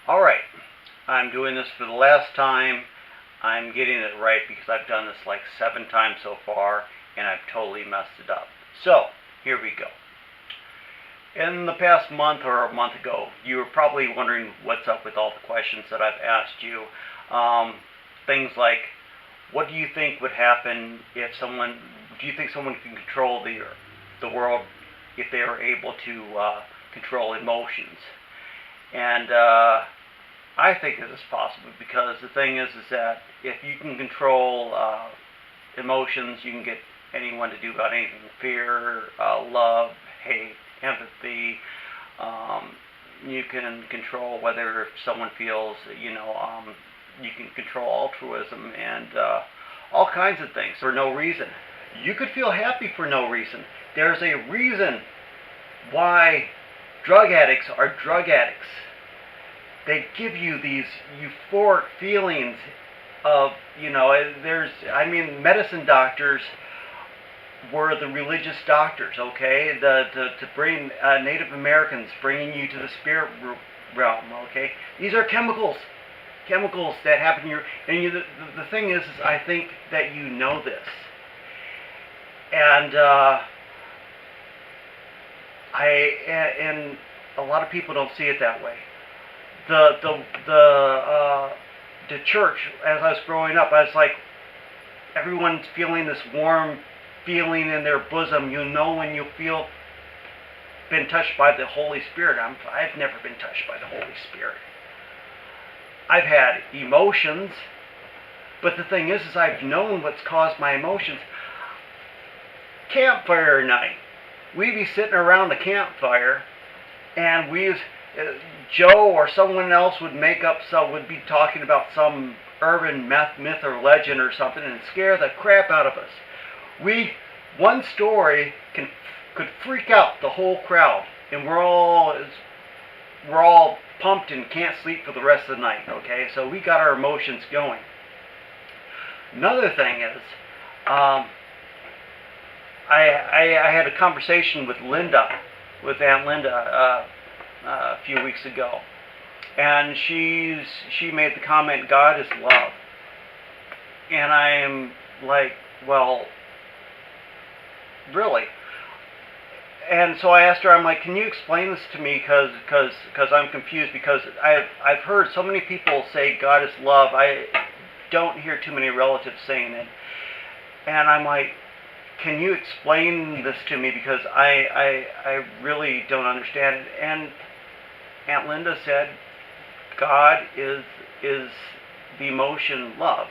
Alright, I'm doing this for the last time. I'm getting it right because I've done this like 7 times so far and I've totally messed it up. So, here we go. In the past month or a month ago, you were probably wondering what's up with all the questions that I've asked you. Things like, what do you think would happen if do you think someone can control the world if they are able to control emotions? And I think this is possible because the thing is that if you can control emotions, you can get anyone to do about anything: fear, love, hate, empathy. You can control whether someone feels, you can control altruism and all kinds of things for no reason. You could feel happy for no reason. There's a reason why drug addicts are drug addicts. They give you these euphoric feelings of, medicine doctors were the religious doctors, okay? To bring Native Americans, bringing you to the spirit realm, okay? These are chemicals that happen here. And the thing is I think that you know this. And and a lot of people don't see it that way. The church, as I was growing up, I was like, everyone's feeling this warm feeling in their bosom. You know when you feel been touched by the Holy Spirit. I've never been touched by the Holy Spirit. I've had emotions, but the thing is I've known what's caused my emotions. Campfire night. We'd be sitting around the campfire, and Joe or someone else would would be talking about some urban myth or legend or something and scare the crap out of us. One story could freak out the whole crowd, and we're all pumped and can't sleep for the rest of the night, okay? So we got our emotions going. Another thing is, I had a conversation with Aunt Linda, a few weeks ago, and she made the comment, God is love. And I am like, well, really? And so I asked her, I'm like, can you explain this to me, because I'm confused, because I've heard so many people say God is love. I don't hear too many relatives saying it. And I'm like, can you explain this to me, because I really don't understand it. And Aunt Linda said, God is the emotion love,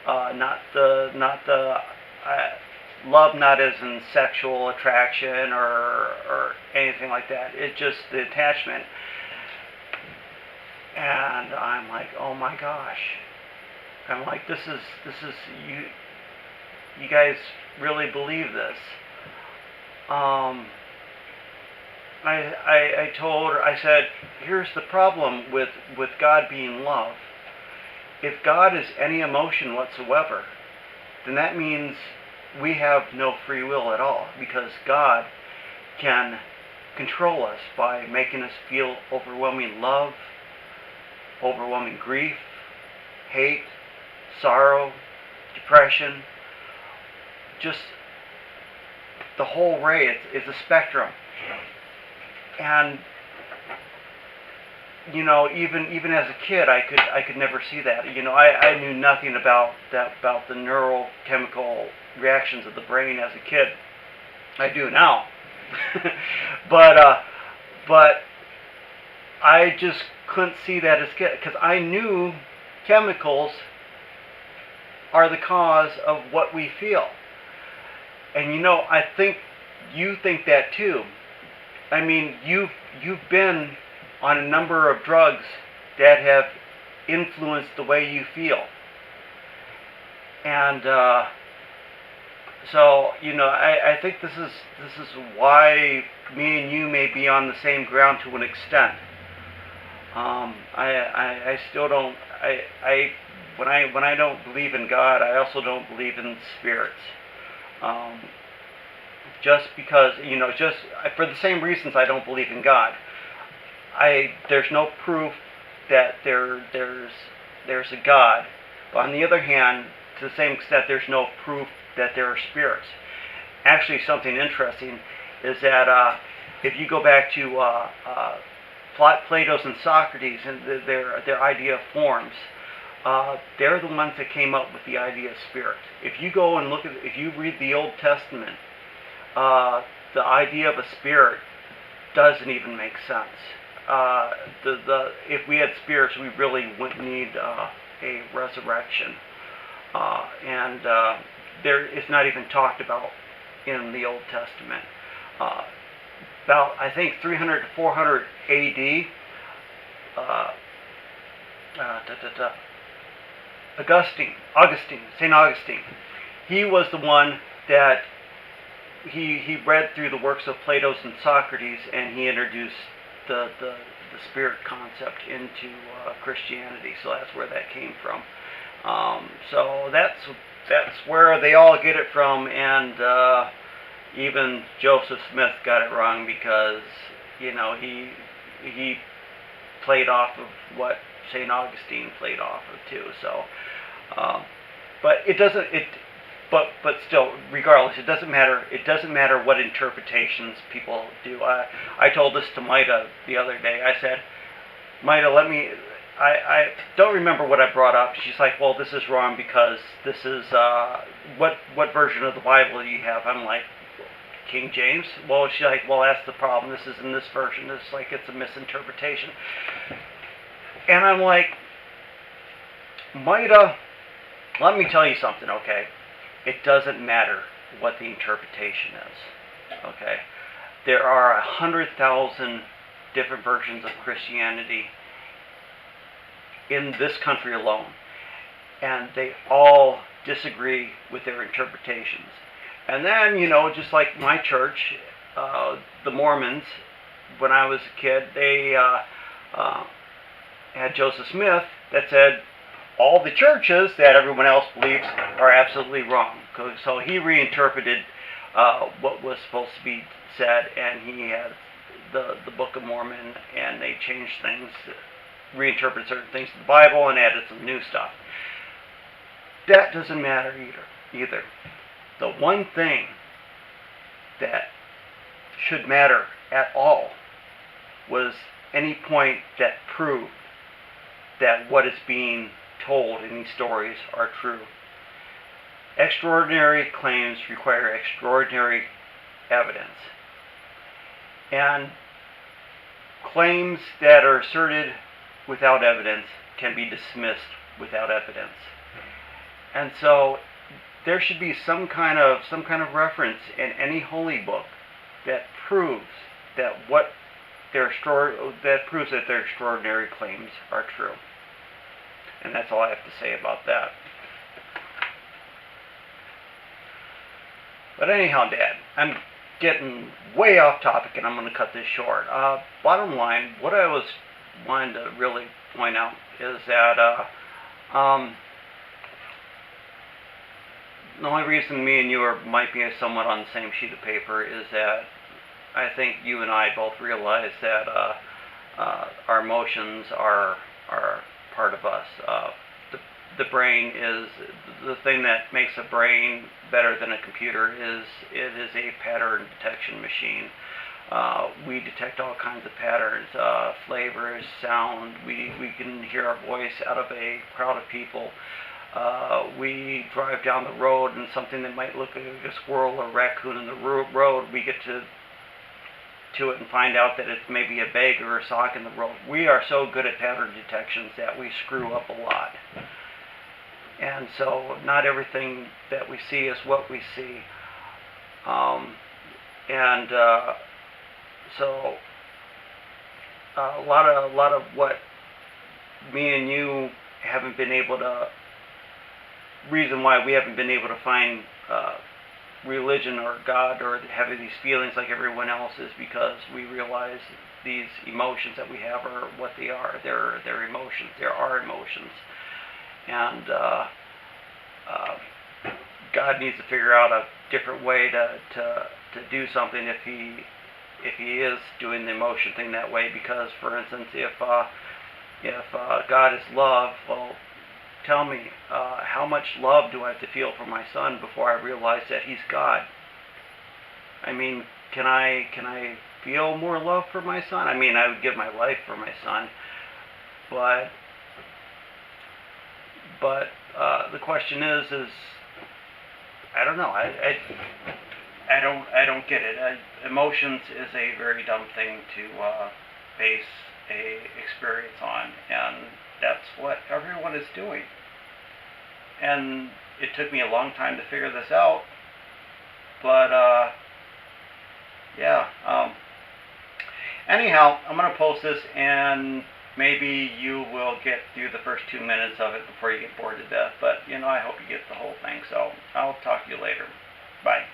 not the love, not as in sexual attraction or anything like that. It's just the attachment. And I'm like, oh my gosh. I'm like, this is you guys really believe this? I told her, I said, here's the problem with God being love. If God is any emotion whatsoever, then that means we have no free will at all, because God can control us by making us feel overwhelming love, overwhelming grief, hate, sorrow, depression, just the whole array. It's a spectrum. And even as a kid, I could never see that. I knew nothing about the neurochemical reactions of the brain as a kid. I do now. but I just couldn't see that as a kid, because I knew chemicals are the cause of what we feel. And I think you think that too. I mean, you've been on a number of drugs that have influenced the way you feel. And so I think this is why me and you may be on the same ground to an extent. I still don't. When I don't believe in God, I also don't believe in spirits. Just because, just for the same reasons I don't believe in God. There's no proof that there's a God, but on the other hand, to the same extent, there's no proof that there are spirits. Actually, something interesting is that if you go back to Plato's and Socrates and their idea of forms, they're the ones that came up with the idea of spirit. If you go and if you read the Old Testament, the idea of a spirit doesn't even make sense. If we had spirits, we really wouldn't need a resurrection, and it's not even talked about in the Old Testament. About I think 300 to 400 A.D. St. Augustine, he was the one that he read through the works of Plato and Socrates, and he introduced the spirit concept into Christianity. So that's where that came from. So that's where they all get it from, and even Joseph Smith got it wrong because he played off of what St. Augustine played off of too. So, but it doesn't. But still, regardless, it doesn't matter. It doesn't matter what interpretations people do. I told this to Maida the other day. I said, Maida, I don't remember what I brought up. She's like, well, this is wrong because this is what version of the Bible do you have? I'm like, King James. Well, she's like, well, that's the problem. This is in this version. It's like it's a misinterpretation. And I'm like, Maida, let me tell you something, okay? It doesn't matter what the interpretation is, okay? There are 100,000 different versions of Christianity in this country alone, and they all disagree with their interpretations. And then, just like my church, the Mormons, when I was a kid, they had Joseph Smith that said, all the churches that everyone else believes are absolutely wrong. So he reinterpreted what was supposed to be said, and he had the Book of Mormon, and they changed things, reinterpreted certain things in the Bible, and added some new stuff. That doesn't matter either. The one thing that should matter at all was any point that proved that what is being told in these stories are true. Extraordinary claims require extraordinary evidence. And claims that are asserted without evidence can be dismissed without evidence. And so there should be some kind of reference in any holy book that proves that their extraordinary claims are true. And that's all I have to say about that. But anyhow, Dad, I'm getting way off topic, and I'm going to cut this short. Bottom line, what I was wanting to really point out is that the only reason me and you might be somewhat on the same sheet of paper is that I think you and I both realize that our emotions are part of us. The brain is the thing that makes a brain better than a computer. It is a pattern detection machine. We detect all kinds of patterns, flavors, sound. We can hear our voice out of a crowd of people. We drive down the road and something that might look like a squirrel or raccoon in the road, we get to it and find out that it's maybe a bag or a sock in the road. We are so good at pattern detections that we screw up a lot. And so not everything that we see is what we see. So a lot of what me and you haven't been able to, reason why we haven't been able to find religion or God or having these feelings like everyone else is because we realize these emotions that we have are what they are. They're emotions. There are emotions. And God needs to figure out a different way to do something if he is doing the emotion thing that way. Because, for instance, if if God is love, well, tell me, how much love do I have to feel for my son before I realize that he's God? I mean, can I feel more love for my son? I mean, I would give my life for my son, but the question is I don't know. I don't get it. Emotions is a very dumb thing to base a experience on, and that's what everyone is doing. And it took me a long time to figure this out, but yeah. Anyhow, I'm gonna post this, and maybe you will get through the first 2 minutes of it before you get bored to death. But I hope you get the whole thing. So I'll talk to you later. Bye.